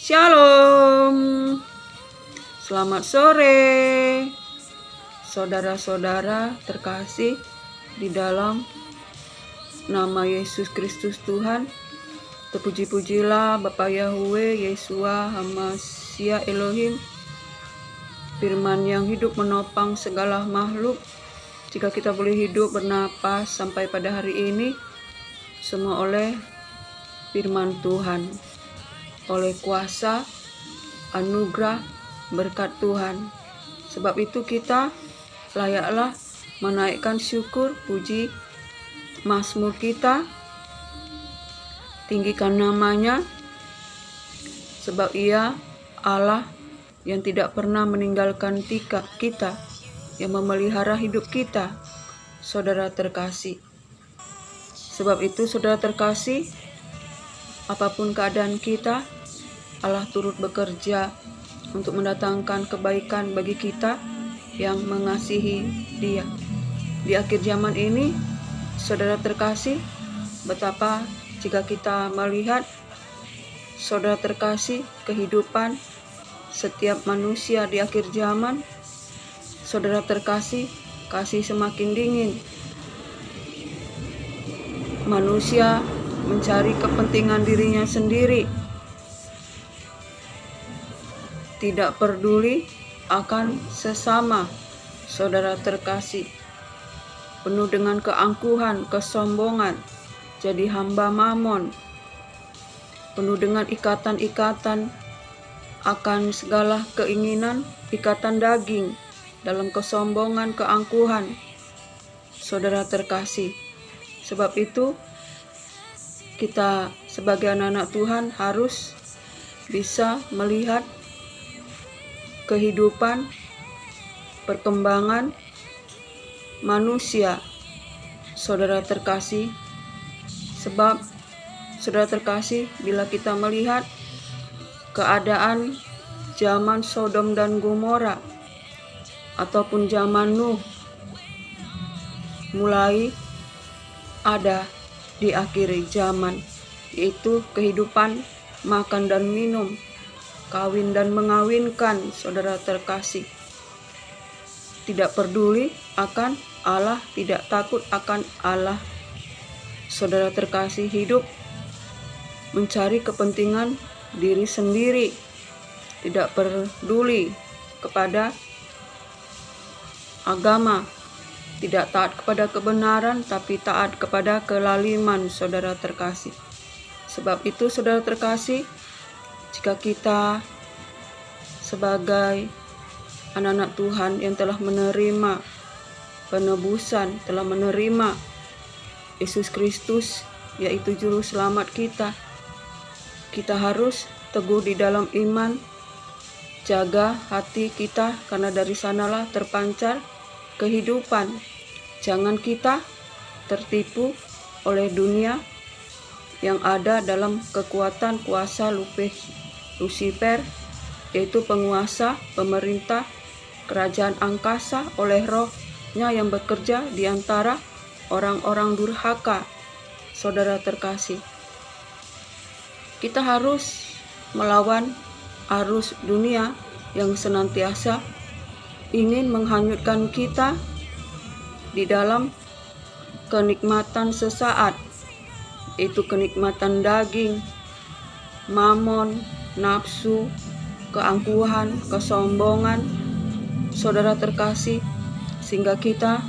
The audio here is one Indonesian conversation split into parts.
Shalom. Selamat sore, saudara-saudara terkasih di dalam nama Yesus Kristus Tuhan. Terpuji-pujilah Bapa Yahweh, Yesua, Hamasya Elohim, firman yang hidup menopang segala makhluk. Jika kita boleh hidup bernapas sampai pada hari ini, semua oleh firman Tuhan, oleh kuasa, anugerah, berkat Tuhan. Sebab itu kita layaklah menaikkan syukur, puji, mazmur kita, tinggikan namanya, sebab Ia Allah yang tidak pernah meninggalkan kita, yang memelihara hidup kita, saudara terkasih. Sebab itu saudara terkasih, apapun keadaan kita, Allah turut bekerja untuk mendatangkan kebaikan bagi kita yang mengasihi Dia. Di akhir zaman ini, saudara terkasih, betapa jika kita melihat, saudara terkasih, kehidupan setiap manusia di akhir zaman, saudara terkasih, kasih semakin dingin. Manusia mencari kepentingan dirinya sendiri, tidak peduli akan sesama, saudara terkasih, penuh dengan keangkuhan, kesombongan, jadi hamba mamon, penuh dengan ikatan-ikatan akan segala keinginan, ikatan daging dalam kesombongan, keangkuhan, saudara terkasih. Sebab itu kita sebagai anak-anak Tuhan harus bisa melihat kehidupan, perkembangan manusia, saudara terkasih. Sebab saudara terkasih, bila kita melihat keadaan zaman Sodom dan Gomora ataupun zaman Nuh mulai ada di akhir zaman, yaitu kehidupan makan dan minum, kawin dan mengawinkan, saudara terkasih. Tidak peduli akan Allah, tidak takut akan Allah. Saudara terkasih, hidup mencari kepentingan diri sendiri, tidak peduli kepada agama, tidak taat kepada kebenaran, tapi taat kepada kelaliman, saudara terkasih. Sebab itu, saudara terkasih, jika kita sebagai anak-anak Tuhan yang telah menerima penebusan, telah menerima Yesus Kristus, yaitu Juru Selamat kita, kita harus teguh di dalam iman, jaga hati kita, karena dari sanalah terpancar kehidupan. Jangan kita tertipu oleh dunia yang ada dalam kekuatan kuasa Lucifer, yaitu penguasa, pemerintah, kerajaan angkasa, oleh rohnya yang bekerja di antara orang-orang durhaka, saudara terkasih. Kita harus melawan arus dunia yang senantiasa ingin menghanyutkan kita di dalam kenikmatan sesaat, yaitu kenikmatan daging, mamon, nafsu, keangkuhan, kesombongan, saudara terkasih, sehingga kita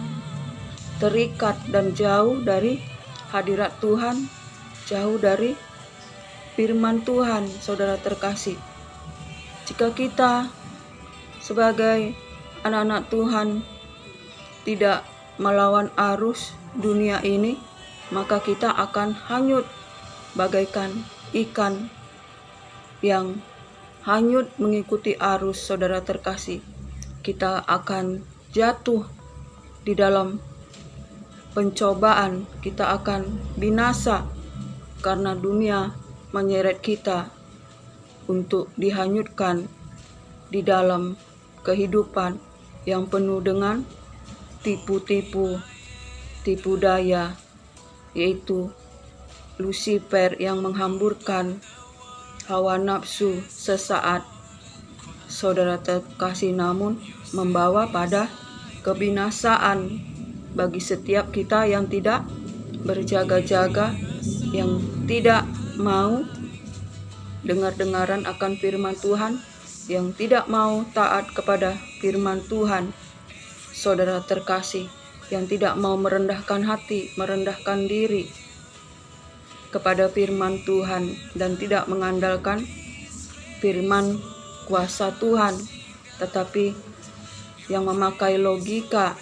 terikat dan jauh dari hadirat Tuhan, jauh dari firman Tuhan, saudara terkasih. Jika kita sebagai anak-anak Tuhan tidak melawan arus dunia ini, maka kita akan hanyut bagaikan ikan yang hanyut mengikuti arus, saudara terkasih. Kita akan jatuh di dalam pencobaan, kita akan binasa karena dunia menyeret kita untuk dihanyutkan di dalam kehidupan yang penuh dengan tipu-tipu, tipu daya, yaitu Lucifer yang menghamburkan hawa nafsu sesaat, saudara terkasih, namun membawa pada kebinasaan bagi setiap kita yang tidak berjaga-jaga, yang tidak mau dengar-dengaran akan firman Tuhan, yang tidak mau taat kepada firman Tuhan. Saudara terkasih, yang tidak mau merendahkan hati, merendahkan diri kepada firman Tuhan, dan tidak mengandalkan firman kuasa Tuhan, tetapi yang memakai logika,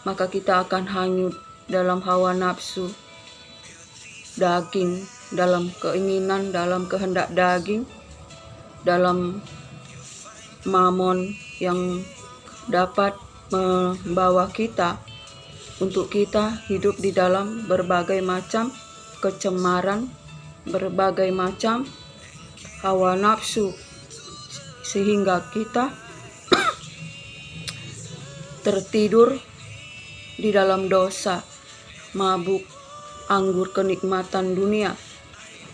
maka kita akan hanyut dalam hawa nafsu daging, dalam keinginan, dalam kehendak daging, dalam mamon yang dapat membawa kita untuk kita hidup di dalam berbagai macam kecemaran, berbagai macam hawa nafsu, sehingga kita tertidur di dalam dosa, mabuk anggur kenikmatan dunia,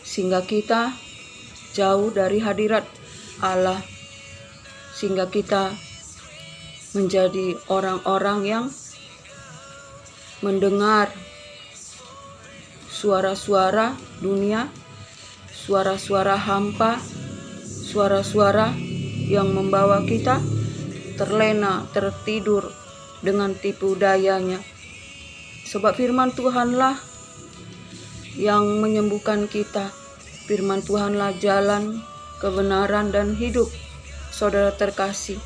sehingga kita jauh dari hadirat Allah, sehingga kita menjadi orang-orang yang mendengar suara-suara dunia, suara-suara hampa, suara-suara yang membawa kita terlena, tertidur dengan tipu dayanya. Sebab firman Tuhanlah yang menyembuhkan kita. Firman Tuhanlah jalan, kebenaran, dan hidup. Saudara terkasih,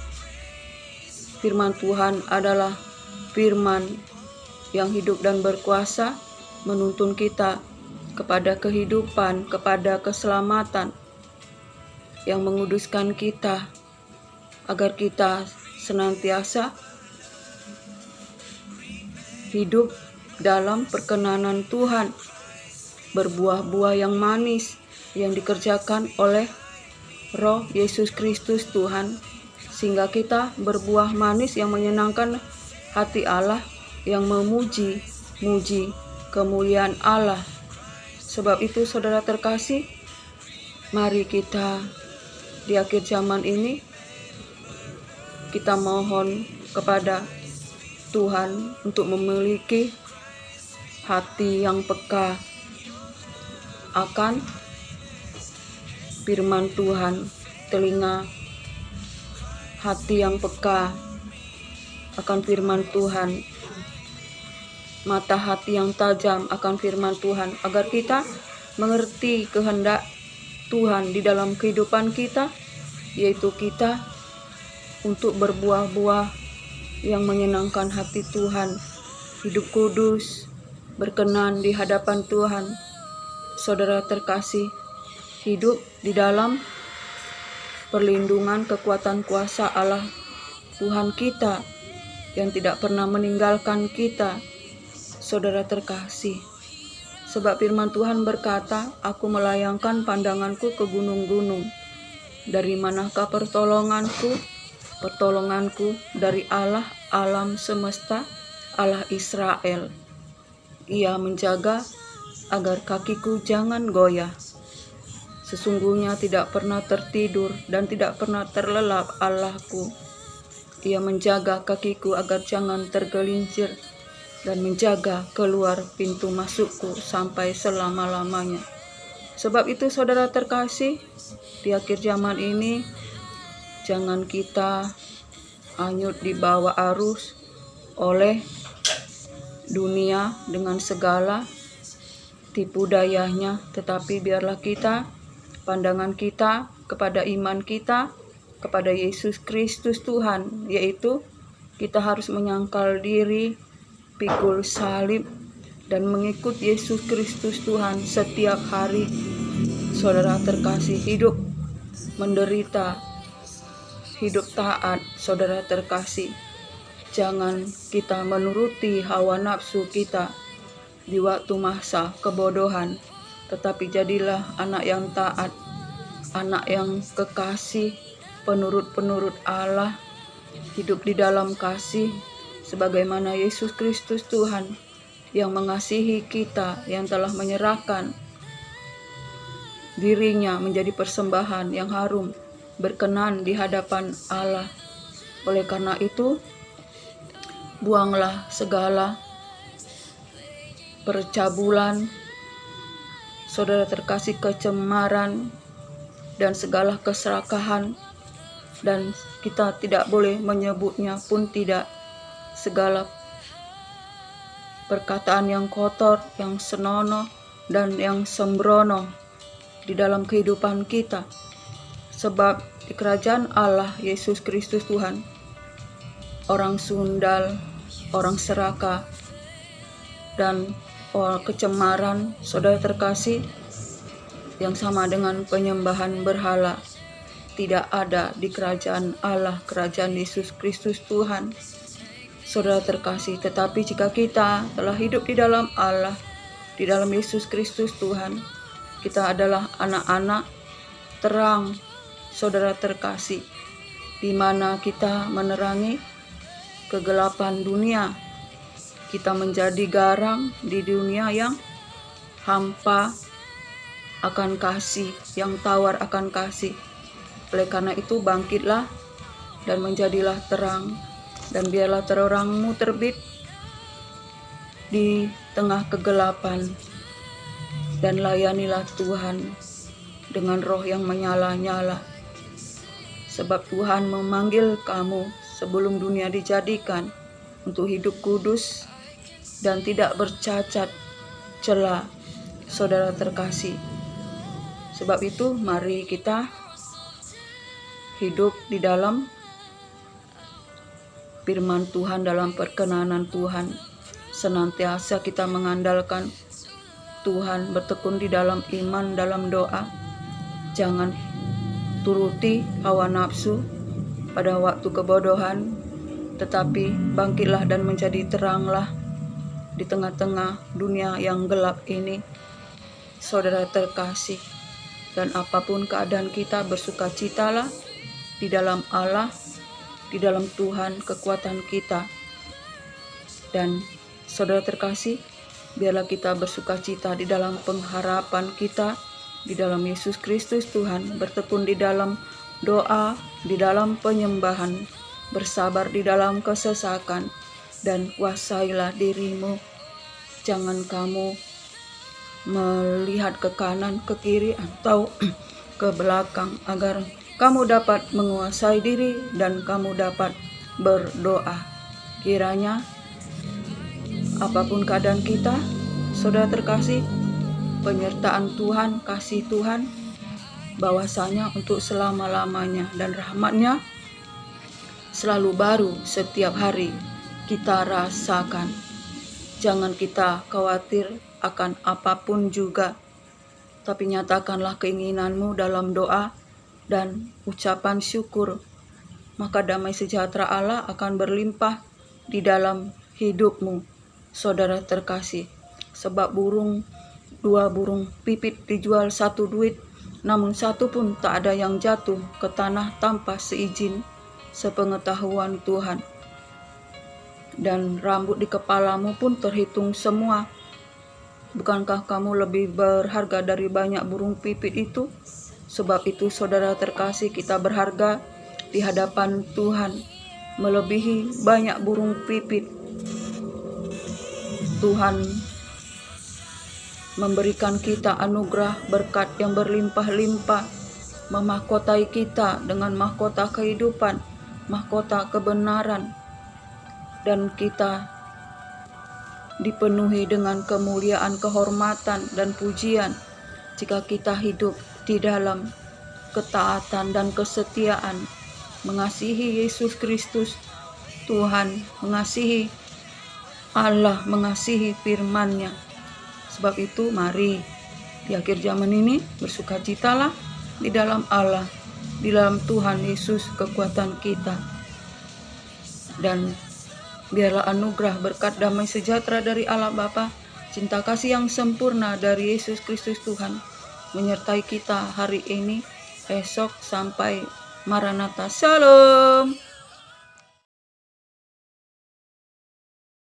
firman Tuhan adalah firman yang hidup dan berkuasa, menuntun kita kepada kehidupan, kepada keselamatan, yang menguduskan kita agar kita senantiasa hidup dalam perkenanan Tuhan, berbuah-buah yang manis yang dikerjakan oleh Roh Yesus Kristus Tuhan, sehingga kita berbuah manis yang menyenangkan hati Allah, yang memuji kemuliaan Allah. Sebab itu saudara terkasih, mari kita di akhir zaman ini kita mohon kepada Tuhan untuk memiliki hati yang peka akan firman Tuhan, telinga hati yang peka akan firman Tuhan, mata hati yang tajam akan firman Tuhan, agar kita mengerti kehendak Tuhan di dalam kehidupan kita, yaitu kita untuk berbuah-buah yang menyenangkan hati Tuhan, hidup kudus, berkenan di hadapan Tuhan. Saudara terkasih, hidup di dalam perlindungan kekuatan kuasa Allah Tuhan kita yang tidak pernah meninggalkan kita. Saudara terkasih, sebab firman Tuhan berkata, "Aku melayangkan pandanganku ke gunung-gunung. Dari manakah pertolonganku? Pertolonganku dari Allah alam semesta, Allah Israel. Ia menjaga agar kakiku jangan goyah. Sesungguhnya tidak pernah tertidur dan tidak pernah terlelap Allahku. Ia menjaga kakiku agar jangan tergelincir dan menjaga keluar pintu masukku sampai selama-lamanya." Sebab itu saudara terkasih, di akhir zaman ini jangan kita hanyut di bawah arus oleh dunia dengan segala tipu dayanya, tetapi biarlah kita, pandangan kita kepada iman kita kepada Yesus Kristus Tuhan, yaitu kita harus menyangkal diri, pikul salib, dan mengikut Yesus Kristus Tuhan setiap hari. Saudara terkasih, hidup menderita, hidup taat. Saudara terkasih, jangan kita menuruti hawa nafsu kita di waktu masa kebodohan, tetapi jadilah anak yang taat, anak yang kekasih, penurut-penurut Allah, hidup di dalam kasih, sebagaimana Yesus Kristus Tuhan yang mengasihi kita, yang telah menyerahkan dirinya menjadi persembahan yang harum, berkenan di hadapan Allah. Oleh karena itu, buanglah segala percabulan, saudara terkasih, kecemaran, dan segala keserakahan, dan kita tidak boleh menyebutnya pun tidak, segala perkataan yang kotor, yang senonoh, dan yang sembrono di dalam kehidupan kita. Sebab di kerajaan Allah Yesus Kristus Tuhan, orang sundal, orang serakah, dan kecemaran, saudara terkasih, yang sama dengan penyembahan berhala, tidak ada di kerajaan Allah, kerajaan Yesus Kristus Tuhan, saudara terkasih. Tetapi jika kita telah hidup di dalam Allah, di dalam Yesus Kristus Tuhan, kita adalah anak-anak terang, saudara terkasih, di mana kita menerangi kegelapan dunia. Kita menjadi garam di dunia yang hampa akan kasih, yang tawar akan kasih. Oleh karena itu, bangkitlah dan menjadilah terang, dan biarlah terangmu terbit di tengah kegelapan, dan layanilah Tuhan dengan roh yang menyala-nyala. Sebab Tuhan memanggil kamu sebelum dunia dijadikan untuk hidup kudus dan tidak bercacat celah, saudara terkasih. Sebab itu, mari kita hidup di dalam firman Tuhan, dalam perkenanan Tuhan. Senantiasa kita mengandalkan Tuhan, bertekun di dalam iman, dalam doa. Jangan turuti hawa nafsu pada waktu kebodohan, tetapi bangkitlah dan menjadi teranglah di tengah-tengah dunia yang gelap ini, saudara terkasih. Dan apapun keadaan kita, bersukacitalah di dalam Allah, di dalam Tuhan kekuatan kita. Dan saudara terkasih, biarlah kita bersukacita di dalam pengharapan kita, di dalam Yesus Kristus Tuhan, bertekun di dalam doa, di dalam penyembahan, bersabar di dalam kesesakan, dan kuasailah dirimu. Jangan kamu melihat ke kanan, ke kiri, atau ke belakang, agar kamu dapat menguasai diri dan kamu dapat berdoa. Kiranya apapun keadaan kita, saudara terkasih, penyertaan Tuhan, kasih Tuhan, bahwasanya untuk selama-lamanya, dan rahmat-Nya selalu baru setiap hari kita rasakan. Jangan kita khawatir akan apapun juga, tapi nyatakanlah keinginanmu dalam doa dan ucapan syukur. Maka damai sejahtera Allah akan berlimpah di dalam hidupmu, saudara terkasih. Sebab dua burung pipit dijual 1 duit, namun 1 pun tak ada yang jatuh ke tanah tanpa seizin sepengetahuan Tuhan. Dan rambut di kepalamu pun terhitung semua. Bukankah kamu lebih berharga dari banyak burung pipit itu? Sebab itu, saudara terkasih, kita berharga di hadapan Tuhan, melebihi banyak burung pipit. Tuhan memberikan kita anugerah berkat yang berlimpah-limpah, memahkotai kita dengan mahkota kehidupan, mahkota kebenaran, dan kita dipenuhi dengan kemuliaan, kehormatan, dan pujian jika kita hidup di dalam ketaatan dan kesetiaan, mengasihi Yesus Kristus Tuhan, mengasihi Allah, mengasihi firman-Nya. Sebab itu, mari di akhir zaman ini bersukacitalah di dalam Allah, di dalam Tuhan Yesus kekuatan kita. Dan biarlah anugerah, berkat, damai sejahtera dari Allah Bapa, cinta kasih yang sempurna dari Yesus Kristus Tuhan menyertai kita hari ini, esok, sampai Maranatha. Shalom.